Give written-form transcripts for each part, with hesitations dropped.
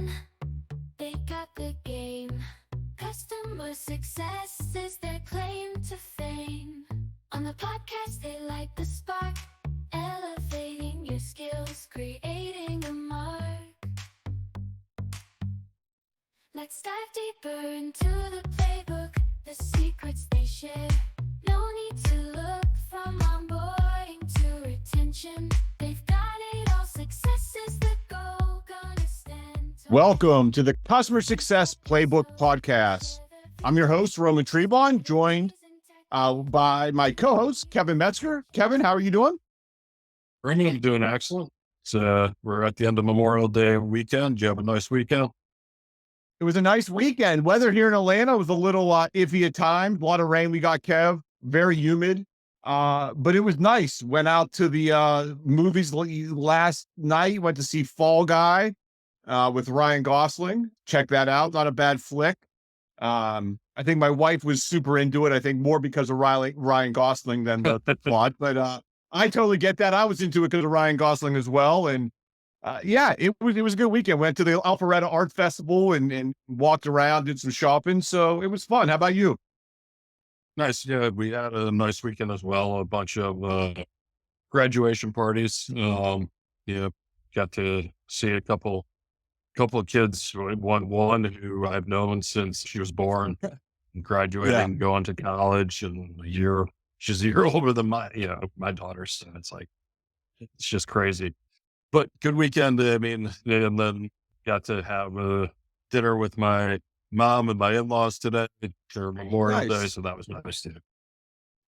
on. They got the game. Customer success is their claim to fame. On the podcast, they light the spark, elevating your skills, creating a mark. Let's dive deeper into the playbook, the secrets they share. No need to look from onboarding to retention. They've got it all. Success is the goal. Gonna stand tall. Welcome to the Customer Success Playbook Podcast. I'm your host, Roman Trebon, joined by my co-host, Kevin Metzger. Kevin, how are you doing? I'm doing excellent. We're at the end of Memorial Day weekend. Did you have a nice weekend? It was a nice weekend. Weather here in Atlanta was a little iffy at times. A lot of rain we got, Kev. Very humid. But it was nice. Went out to the movies last night. Went to see Fall Guy with Ryan Gosling. Check that out. Not a bad flick. I think my wife was super into it. I think more because of Ryan Gosling than the plot. But I totally get that. I was into it because of Ryan Gosling as well. And yeah, it was a good weekend. Went to the Alpharetta Art Festival and walked around, did some shopping. So it was fun. How about you? Nice. Yeah, we had a nice weekend as well. A bunch of graduation parties. Yeah, got to see a couple of kids. One who I've known since she was born, graduating, going to college, and she's a year older than my daughter. So it's just crazy. But good weekend. I mean, and then got to have a dinner with my mom and my in-laws today for Memorial Day. So that was nice too.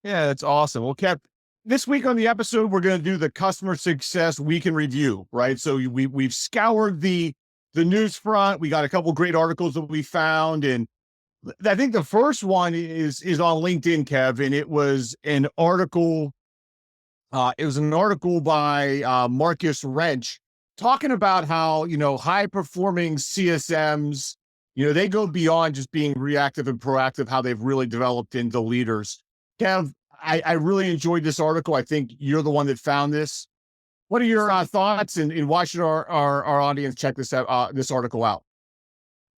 Yeah, that's awesome. Well, Kev, this week on the episode, we're going to do the Customer Success Week in Review, right? So we've scoured the news front. We got a couple great articles that we found. And I think the first one is on LinkedIn, Kev, and it was an article. It was an article by Marcus Wrench talking about how, high performing CSMs, they go beyond just being reactive and proactive, how they've really developed into leaders. Kev, I really enjoyed this article. I think you're the one that found this. What are your thoughts, and why should our audience check this article out?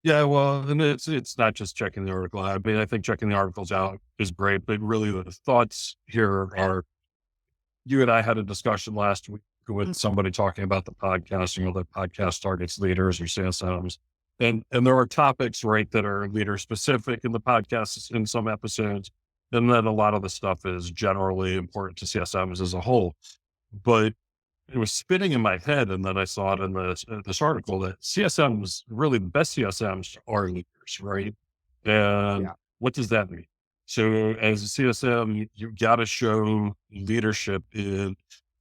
Yeah, well, and it's not just checking the article out. I mean, I think checking the articles out is great, but really the thoughts here are, you and I had a discussion last week with somebody talking about the podcasting, the podcast targets leaders or CSMs. And there are topics, right, that are leader specific in the podcasts in some episodes. And then a lot of the stuff is generally important to CSMs as a whole. But it was spinning in my head. And then I saw it in this article that CSMs, really the best CSMs are leaders, right? And what does that mean? So as a CSM, you got to show leadership in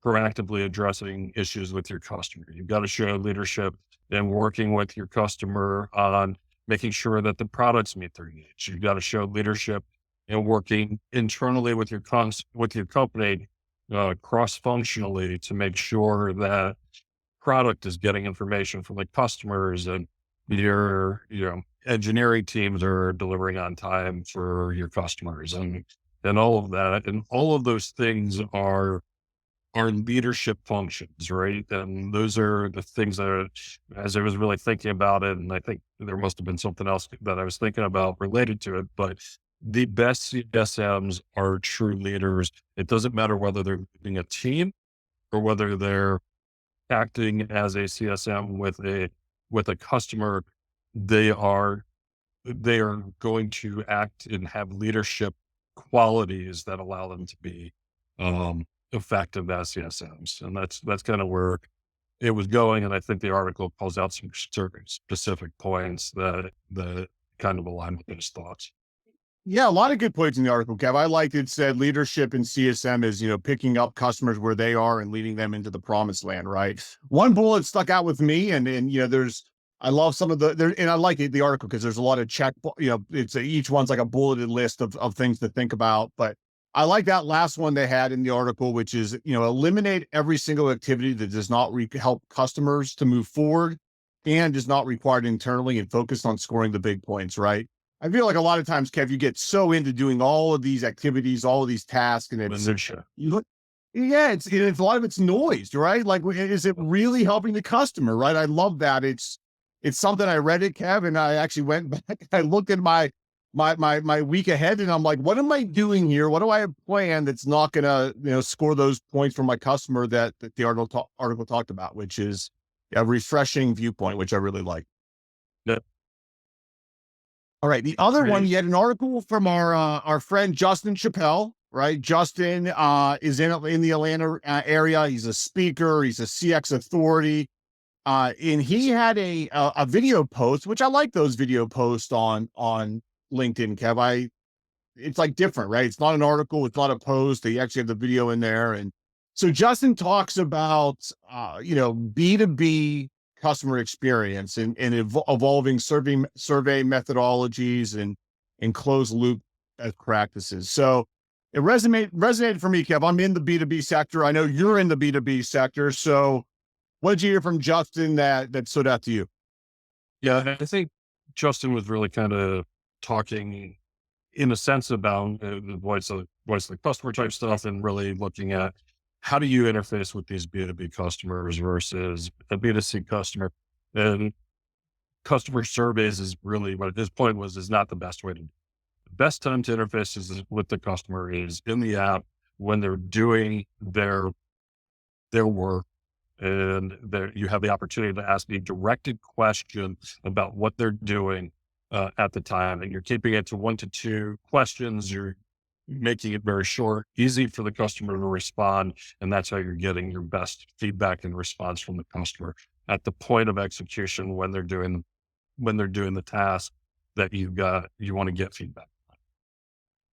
proactively addressing issues with your customer. You've got to show leadership in working with your customer on making sure that the products meet their needs. You've got to show leadership in working internally with your company, cross-functionally, to make sure that product is getting information from the customers, and your engineering teams are delivering on time for your customers, and all of that. And all of those things are leadership functions, right? And those are the things that, as I was really thinking about it, and I think there must have been something else that I was thinking about related to it, but the best CSMs are true leaders. It doesn't matter whether they're leading a team or whether they're acting as a CSM with a customer. They are going to act and have leadership qualities that allow them to be effective as CSMs. And that's kind of where it was going. And I think the article calls out some certain specific points that kind of align with those thoughts. Yeah, a lot of good points in the article, Kev. I liked it. Said leadership in CSM is, picking up customers where they are and leading them into the promised land, right? One bullet stuck out with me, and I love some of and I like the article because there's a lot of each one's like a bulleted list of things to think about. But I like that last one they had in the article, which is, eliminate every single activity that does not help customers to move forward and is not required internally, and focus on scoring the big points, right? I feel like a lot of times, Kev, you get so into doing all of these activities, all of these tasks, and it's a lot of it's noise, right? Like, is it really helping the customer, right? I love that. It's it's something I read it, Kev, and I actually went back and I looked at my week ahead, and I'm like, what am I doing here? What do I have planned that's not gonna, score those points for my customer that the article talked about, which is a refreshing viewpoint, which I really like. Yeah. All right. The other one, Great. you had an article from our friend Justin Chappelle, right? Justin is in the Atlanta area. He's a speaker. He's a CX authority. And he had a video post, which I like those video posts on LinkedIn, Kev. It's like different, right? It's not an article. It's not a post. They actually have the video in there. And so Justin talks about, B2B customer experience and evolving survey methodologies and closed loop best practices. So it resonated for me, Kev. I'm in the B2B sector. I know you're in the B2B sector. So what did you hear from Justin that stood out to you? Yeah, I think Justin was really kind of talking in a sense about the voice of the customer type stuff, and really looking at how do you interface with these B2B customers versus a B2C customer. And customer surveys is really what at this point is not the best way to do. The best time to interface with the customer is in the app when they're doing their work, and there you have the opportunity to ask a directed question about what they're doing at the time, and you're keeping it to 1 to 2 questions. You're making it very short, easy for the customer to respond, and that's how you're getting your best feedback and response from the customer at the point of execution when they're doing the task that you want to get feedback.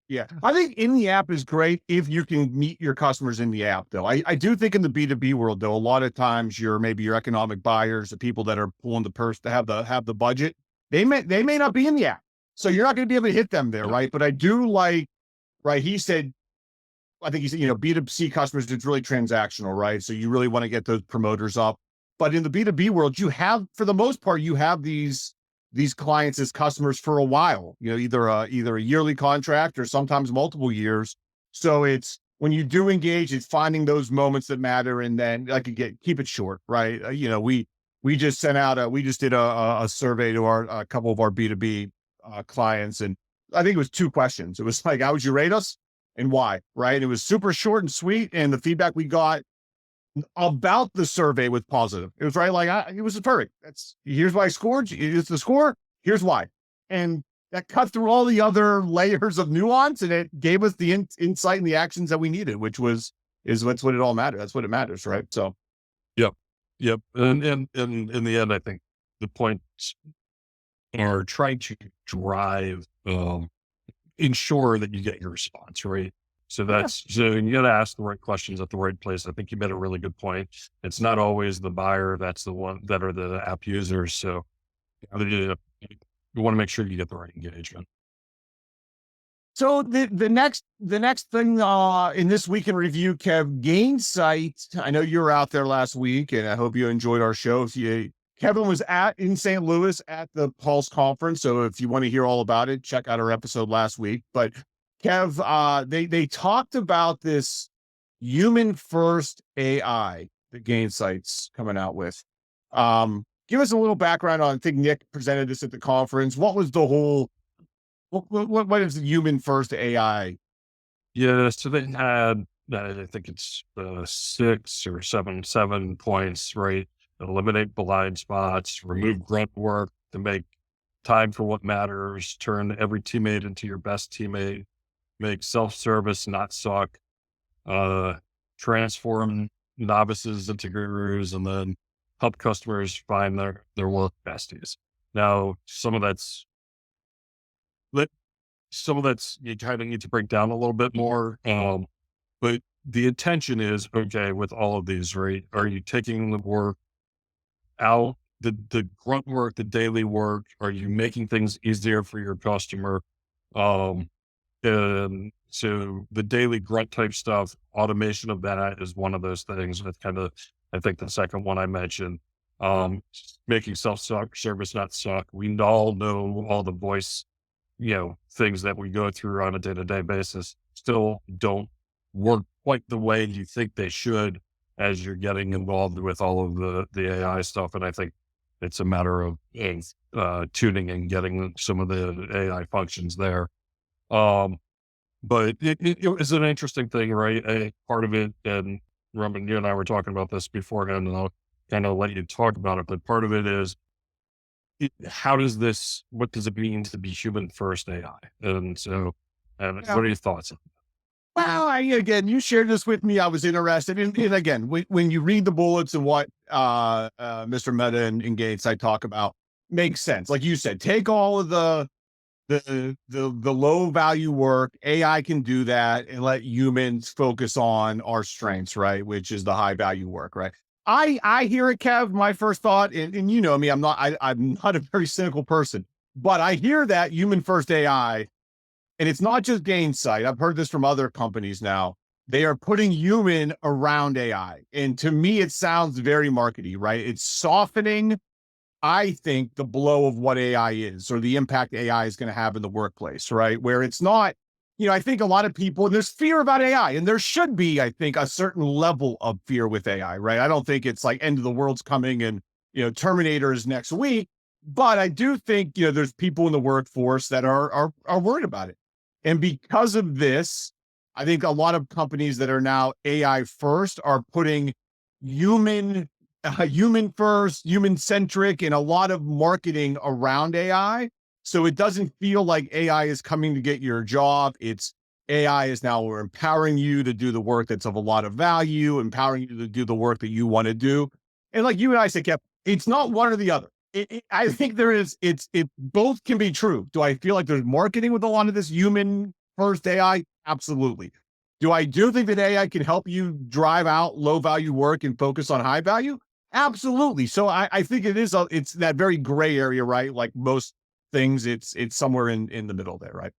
Yeah. I think in the app is great if you can meet your customers in the app, though. I do think in the B2B world, though, a lot of times maybe your economic buyers, the people that are pulling the purse to have the budget, they may not be in the app. So you're not going to be able to hit them there, right? But I do like, right, I think he said, B2C customers, it's really transactional, right? So you really want to get those promoters up. But in the B2B world, for the most part, you have these clients as customers for a while, either a yearly contract or sometimes multiple years. So it's when you do engage, it's finding those moments that matter. And then keep it short, right? We just did a survey to a couple of our B2B clients. And I think it was 2 questions. It was like, how would you rate us and why? Right. It was super short and sweet. And the feedback we got about the survey was positive. It was it was perfect. Here's why I scored. Here's the score. Here's why. And that cut through all the other layers of nuance, and it gave us the insight and the actions that we needed, which is what it all matters. That's what it matters. Right. So. Yep. And in the end, I think the points are trying to drive, ensure that you get your response, right? So so you got to ask the right questions at the right place. I think you made a really good point. It's not always the buyer that's the one that are the app users. So you want to make sure you get the right engagement. So the next thing in this week in review, Kev, Gainsight. I know you were out there last week, and I hope you enjoyed our show. Kevin was in St. Louis at the Pulse conference, so if you want to hear all about it, check out our episode last week. But Kev, they talked about this human first AI that Gainsight's coming out with. Give us a little background on. I think Nick presented this at the conference. What was the whole? What is the human first AI? Yeah, so they had, I think it's 6 or 7 points, right? Eliminate blind spots, remove grunt work to make time for what matters, turn every teammate into your best teammate, make self-service not suck, transform novices into gurus, and then help customers find their work besties. Now, some of that's you kind of need to break down a little bit more. But the intention is, okay, with all of these, right? Are you taking the work out, the grunt work, the daily work? Are you making things easier for your customer? And so the daily grunt type stuff, automation of that is one of those things. That's kind of, I think, the second one I mentioned. Making self-service not suck. We all know all the voice, things that we go through on a day-to-day basis still don't work quite the way you think they should as you're getting involved with all of the AI stuff. And I think It's a matter of tuning and getting some of the AI functions there. Um, but it was an interesting thing, right? Part of it, and Roman, you and I were talking about this beforehand, and I'll kind of let you talk about it. But part of it is, what does it mean to be human first AI? And so, Yeah. what are your thoughts? Well, again, you shared this with me. I was interested in again, when you read the bullets and what Mr. Meta and Gates I talk about makes sense. Like you said, take all of the low value work. AI can do that and let humans focus on our strengths, right? Which is the high value work, right? I hear it, Kev. My first thought, and you know me, I'm not a very cynical person, but I hear that human first AI, and it's not just Gainsight. I've heard this from other companies now. They are putting human around AI. And to me, it sounds very markety, right? It's softening, I think, the blow of what AI is, or the impact AI is going to have in the workplace, right? Where it's not, I think a lot of people, and there's fear about AI, and there should be, I think, a certain level of fear with AI, right? I don't think it's like end of the world's coming and, Terminator is next week. But I do think, there's people in the workforce that are worried about it. And because of this, I think a lot of companies that are now AI first are putting human first, human centric, and a lot of marketing around AI. So it doesn't feel like AI is coming to get your job. It's AI is now empowering you to do the work that's of a lot of value, empowering you to do the work that you want to do. And like you and I said, Kev, it's not one or the other. I think it both can be true. Do I feel like there's marketing with a lot of this human first AI? Absolutely. Do I think that AI can help you drive out low value work and focus on high value? Absolutely. So I think it's that very gray area, right? Like most things, it's somewhere in the middle there, right?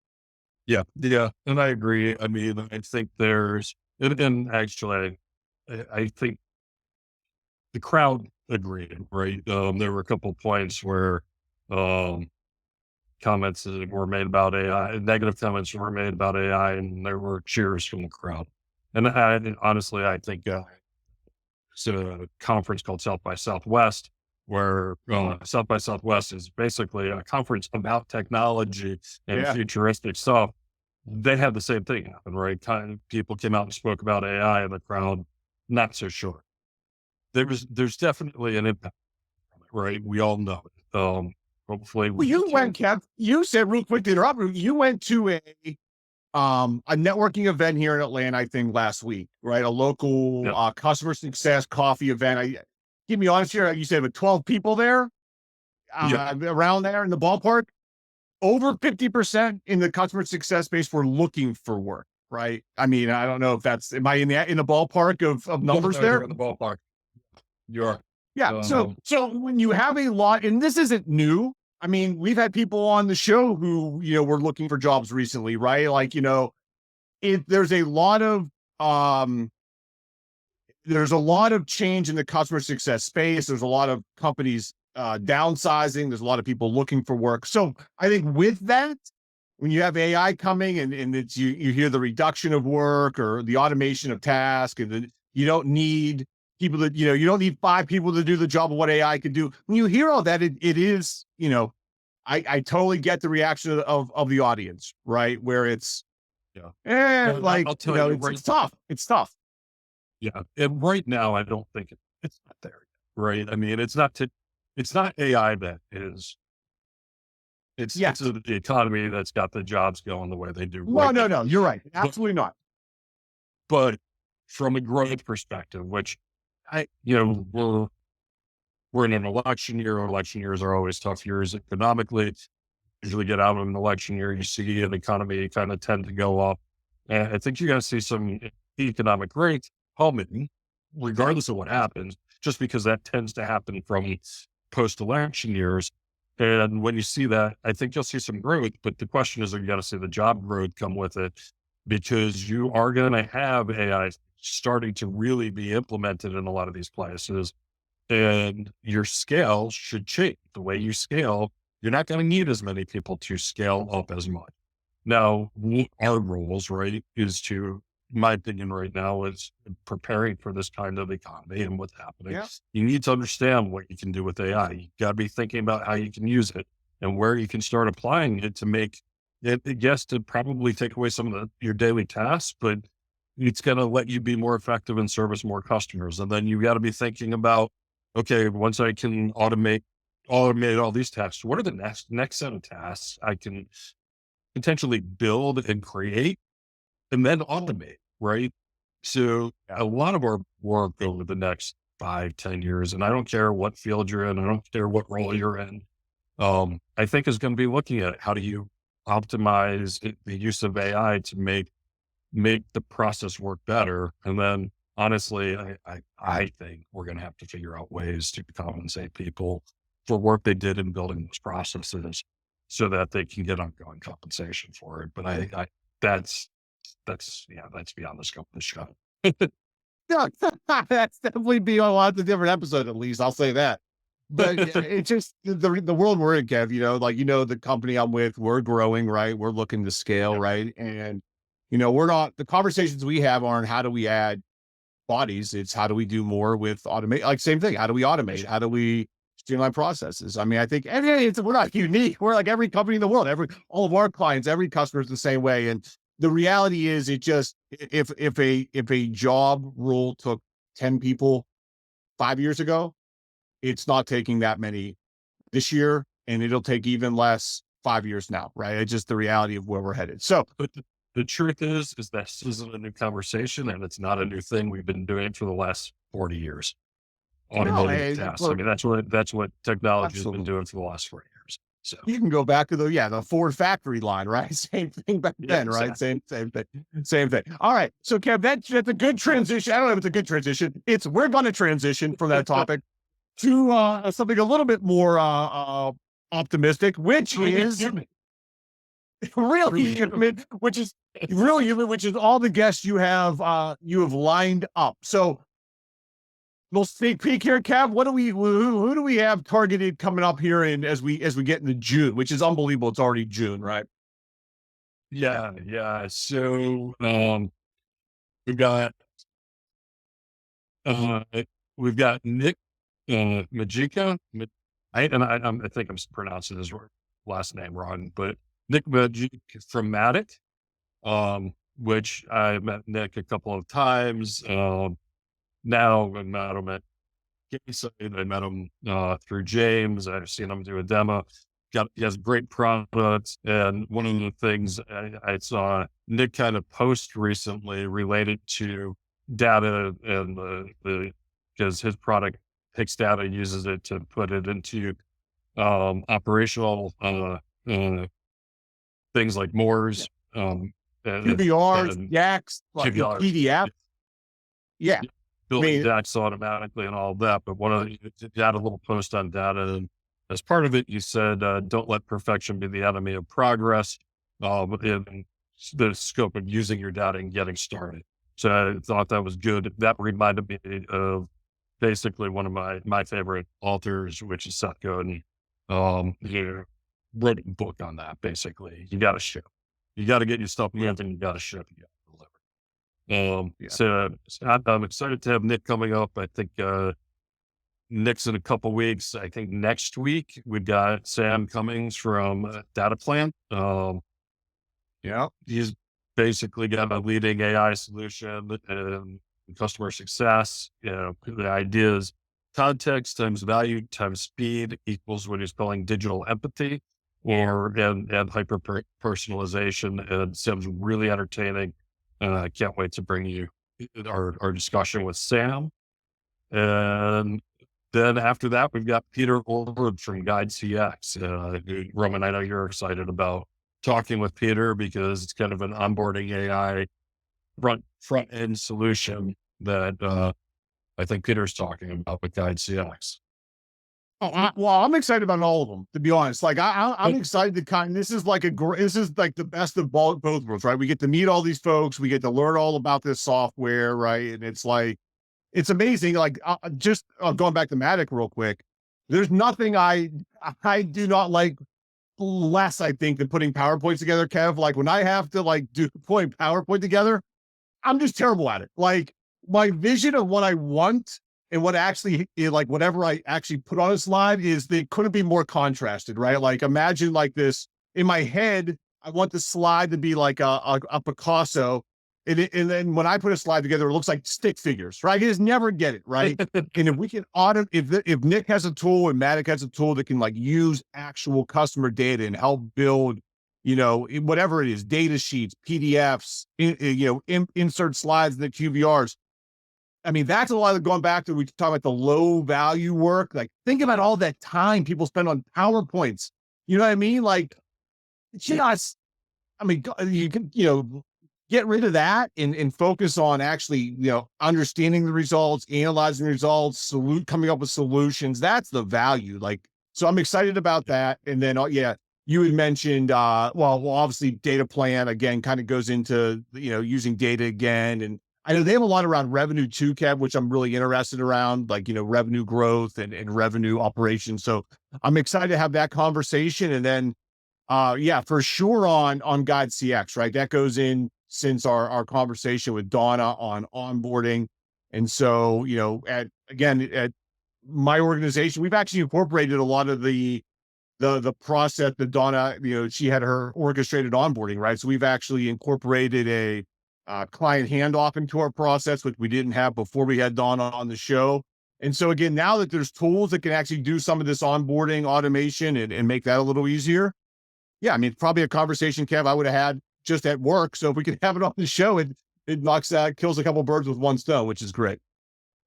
Yeah, yeah, and I agree. I mean, I think and actually, I think the crowd agreed, right? There were a couple points where um, comments that were made about AI, negative comments were made about AI, and there were cheers from the crowd. And honestly, I think it's a conference called South by Southwest, where South by Southwest is basically a conference about technology and Yeah. futuristic stuff. They had the same thing happen, right? Kind of people came out and spoke about AI, and the crowd not so sure. There's definitely an impact, right? We all know it. Hopefully, Well, you went, Kev. You said real quick to interrupt. You went to a networking event here in Atlanta, I think last week, right? A local yeah, customer success coffee event. Keep me honest here. You said with 12 people there, yeah, around there in the ballpark. Over 50% in the customer success space were looking for work, right? I mean, I don't know if am I in the ballpark of numbers no, there? you're in the ballpark. You are. Yeah. So when you have a lot, and this isn't new. I mean, we've had people on the show who, were looking for jobs recently, right? Like, there's a lot of, change in the customer success space. There's a lot of companies downsizing. There's a lot of people looking for work. So I think with that, when you have AI coming and it's you hear the reduction of work or the automation of tasks, and you don't need people that you don't need 5 people to do the job of what AI could do. When you hear all that, it is I totally get the reaction of the audience, right? Where it's yeah. like I'll tell you, it's tough. It's tough. yeah. And right now, I don't think it's not there yet, right? I mean, it's not AI that is. It's Yes. the economy that's got the jobs going the way they do No, right no, now. no. You're right. But Absolutely not. but from a growth perspective, which we're in an election year. Election years are always tough years economically. Usually get out of an election year, you see an economy kind of tend to go up. And I think you're going to see some economic growth plummeting, regardless of what happens, just because that tends to happen from post-election years. And when you see that, I think you'll see some growth. But the question is, are you going to see the job growth come with it? Because you are going to have AI starting to really be implemented in a lot of these places. And your scale should change. The way you scale, you're not going to need as many people to scale up as much. Now, our roles, right, is to my opinion right now is preparing for this kind of economy and what's happening. Yeah. You need to understand what you can do with AI. You got to be thinking about how you can use it and where you can start applying it to make it, yes, to probably take away some of your daily tasks, but it's going to let you be more effective and service more customers. And then you got to be thinking about, okay, once I can automate all these tasks, what are the next set of tasks I can potentially build and create and then automate, right? So a lot of our work over the next 5, 10 years, and I don't care what field you're in, I don't care what role you're in, I think is going to be looking at how do you optimize the use of AI to make the process work better. And then honestly, I think we're going to have to figure out ways to compensate people for work they did in building those processes so that they can get ongoing compensation for it. But that's, that's beyond the scope of the show. Yeah, that's definitely be on lots of different episodes, at least I'll say that. But it's just the world we're in, Kev, like, the company I'm with, we're growing, right? We're looking to scale, Yep. right? And, we're not, the conversations we have aren't how do we add bodies? It's how do we do more with automate? Like, same thing. How do we automate? How do we streamline processes? I mean, I think we're not unique. We're like every company in the world, all of our clients, every customer is the same way. And the reality is if a job role took 10 people 5 years ago, it's not taking that many this year, and it'll take even less 5 years now, right? It's just the reality of where we're headed. So, But the truth is this isn't a new conversation and it's not a new thing we've been doing for the last 40 years. Automating tasks. I mean, that's what technology has been doing for the last 40 years. So you can go back to the Ford factory line, right? Same thing back then, right? Exactly. Same thing. All right. So Kev, that's a good transition. I don't know if it's a good transition. We're going to transition from that topic to something a little bit more optimistic, which is really human, which is really human, which is all the guests you have lined up. So little sneak peek here, Kev. Who do we have targeted coming up here as we get into June, which is unbelievable. It's already June, right? Yeah. So we've got we've got Nick Majika. I think I'm pronouncing his last name wrong, but Nick Majika from Matic, which I met Nick a couple of times. Now I met him at Gayside. I met him through James. I've seen him do a demo. He has great products. And one of the things I saw Nick kind of post recently related to data and because his product takes data, uses it to put it into operational things like Moore's, QBRs, Yaks, like QBRs. PDF. Yeah. Building DAX automatically and all that. But you had a little post on data. And as part of it, you said, don't let perfection be the enemy of progress in the scope of using your data and getting started. So I thought that was good. That reminded me of basically one of my favorite authors, which is Seth Godin. He wrote a book on that. Basically, you got to ship. You got to get your stuff moving. You got to ship. You got to deliver. So I'm excited to have Nick coming up. I think Nick's in a couple weeks. I think next week we've got Sam Cummings from Data Plan. He's basically got a leading AI solution and customer success. The idea is context times value times speed equals what he's calling digital empathy and hyper personalization. And Sam's really entertaining. I can't wait to bring you our discussion with Sam. And then after that, we've got Peter Orwood from Guide CX. Roman, I know you're excited about talking with Peter because it's kind of an onboarding AI front end solution that I think Peter's talking about with Guide CX. I'm excited about all of them, to be honest. Like I'm excited to this is like the best of both worlds, right? We get to meet all these folks. We get to learn all about this software, right? And it's amazing. Like just going back to Matic real quick, there's nothing I do not like less, I think, than putting PowerPoints together, Kev. Like when I have to putting PowerPoint together, I'm just terrible at it. Like my vision of what I want and what actually like whatever I actually put on a slide is they couldn't be more contrasted, right? Like imagine like this in my head. I want the slide to be like a Picasso. And then when I put a slide together, it looks like stick figures, right? I just never get it, right? And if we can if Nick has a tool and Matic has a tool that can like use actual customer data and help build, whatever it is, data sheets, PDFs, insert slides in the QVRs. I mean, that's a lot of going back to, we talk about the low value work. Like think about all that time people spend on PowerPoints. You know what I mean? Like just, I mean, you can, get rid of that and focus on actually, understanding the results, analyzing the results, coming up with solutions. That's the value. Like, so I'm excited about that. And then, yeah, you had mentioned, well, obviously data plan again, kind of goes into, using data again. And I know they have a lot around revenue too, Kev, which I'm really interested around, like, revenue growth and revenue operations. So I'm excited to have that conversation. And then, yeah, for sure on Guide CX, right? That goes in since our conversation with Donna on onboarding. And so, at my organization, we've actually incorporated a lot of the process that Donna, she had her orchestrated onboarding, right? So we've actually incorporated a client handoff into our process, which we didn't have before we had Donna on the show. And so again, now that there's tools that can actually do some of this onboarding automation and make that a little easier. Yeah, I mean, probably a conversation, Kev, I would have had just at work. So if we could have it on the show, it kills a couple birds with one stone, which is great.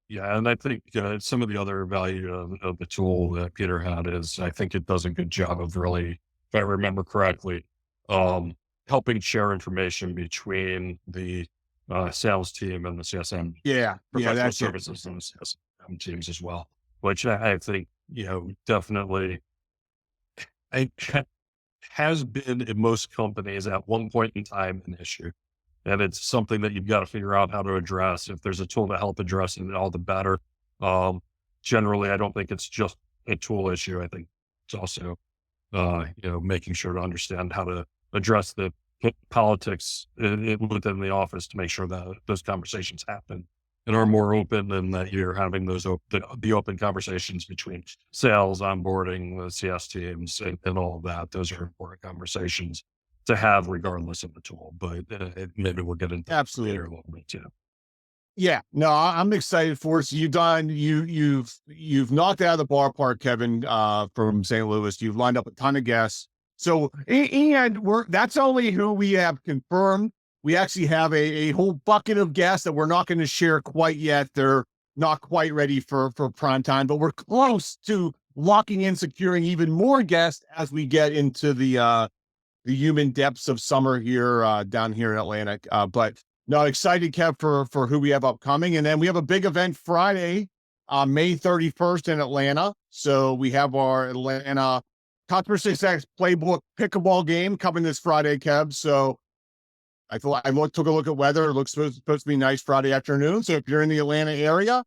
Yeah, and I think some of the other value of the tool that Peter had is I think it does a good job of really, if I remember correctly, helping share information between the sales team and the CSM, professional that's services and the CSM teams as well, which I think, definitely it has been in most companies at one point in time an issue. And it's something that you've got to figure out how to address. If there's a tool to help address it, all the better. Generally, I don't think it's just a tool issue. I think it's also, making sure to understand how to address the politics within the office to make sure that those conversations happen and are more open, and that you're having those the open conversations between sales, onboarding, the CS teams, and all of that. Those are important conversations to have regardless of the tool, but maybe we'll get into absolutely later a little bit too. Yeah, no, I'm excited for it. So you've knocked it out of the ballpark, Kevin, from St. Louis. You've lined up a ton of guests. So, and that's only who we have confirmed. We actually have a whole bucket of guests that we're not going to share quite yet. They're not quite ready for prime time, but we're close to locking in, securing even more guests as we get into the human depths of summer here, down here in Atlanta. But no, excited, Kev, for who we have upcoming. And then we have a big event Friday, May 31st in Atlanta. So we have our Atlanta Customer Success Playbook pickleball game coming this Friday, Kev. So took a look at weather. It looks supposed to be nice Friday afternoon. So if you're in the Atlanta area,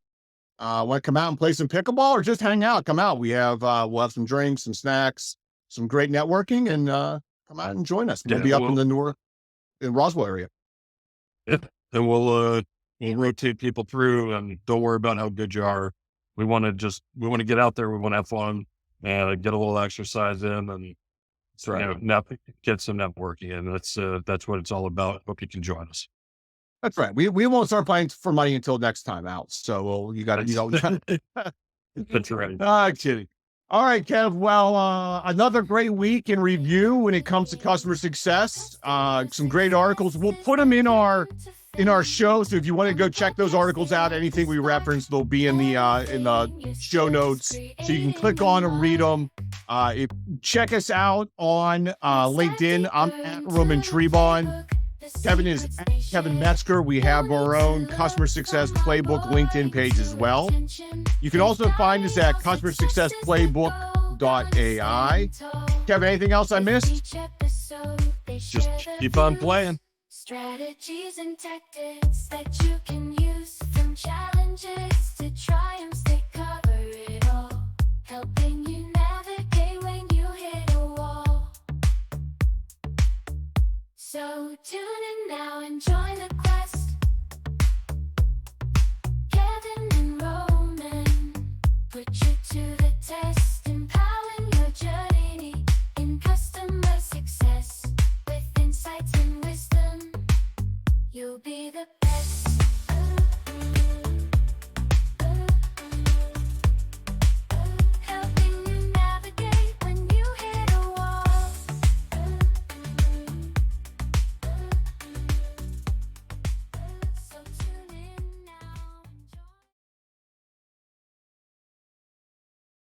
want to come out and play some pickleball or just hang out, come out. We'll have some drinks, some snacks, some great networking, and come out and join us. We'll be up in the in Roswell area. Yeah, and we'll rotate people through, and don't worry about how good you are. We want to get out there. We want to have fun and get a little exercise in, and that's right. Get some networking in. That's what it's all about. Hope you can join us. That's right. We won't start playing for money until next time out. So you got to, That's right. Kidding. All right, Kev. Well, another great week in review when it comes to customer success. Some great articles. We'll put them in our show. So if you want to go check those articles out, anything we reference, they'll be in the show notes. So you can click on and read them. Check us out on LinkedIn. I'm at Roman Trebon. Kevin is at Kevin Metzger. We have our own Customer Success Playbook LinkedIn page as well. You can also find us at customersuccessplaybook.ai. Kevin, anything else I missed? Just keep on playing. Strategies and tactics that you can use, from challenges to triumphs, they cover it all, helping you navigate when you hit a wall. So tune in now and join the quest. test, empowering your journey in customer success. With insights and wisdom, you'll be the best.